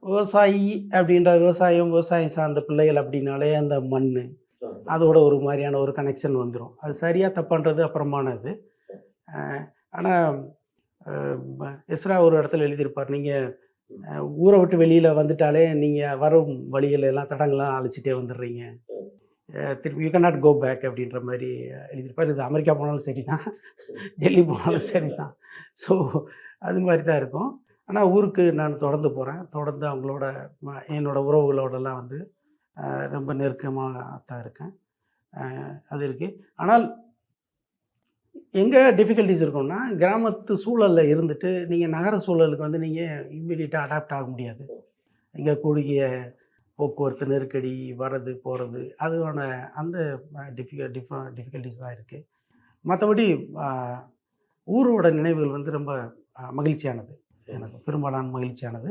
விவசாயி அப்படின்ற விவசாயம், விவசாயம் சார்ந்த பிள்ளைகள் அப்படின்னாலே அந்த மண்ணு, அதோட ஒரு மாரியான ஒரு கனெக்ஷன் வந்துரும். அது சரியா தப்பான்றது அப்புறமானது. அ ஆனா அ எஸ்ரா ஒரு இடத்துல எழுதியிருப்பார். நீங்க ஊர விட்டு வெளியில வந்துட்டாலே, நீங்க வரும் வழிகள் எல்லாம் தடங்கள்லாம் அழிச்சிட்டே வந்துடுறீங்க. திருப்பி you can not go back அப்படின்ற மாரி எழுதியிருப்பார். இது அமெரிக்கா போனாலும் சரிதான், டெல்லி போனாலும் சரிதான். ஸோ அது மாரி தான் இருக்கும். ஆனா ஊருக்கு நான் தொடர்ந்து போறேன். தொடர்ந்து அவங்களோட என்னோட உறவுகளோடலாம் வந்து ரொம்ப நெருக்கமா தான் இருக்கேன். அ அது இருக்கு. ஆனால் எங்க டிஃபிகல்டீஸ் இருக்கும்னா, கிராமத்து சூழல்ல இருந்துட்டு, நீங்க நகர சூழலுக்கு வந்து நீங்க இம்மீடியட்டா அடாப்ட் ஆக முடியாது. இங்க கூடிய போக்குவரத்து நெருக்கடி, வரது, போறது அதுவான அந்த டிஃபிகல்டீஸ் தான் இருக்கு. மத்தபடி அ ஊரோட நினைவுகள் வந்து ரொம்ப மகிழ்ச்சியானது. எனக்கு பெரும்பாலான மகிழ்ச்சியானது.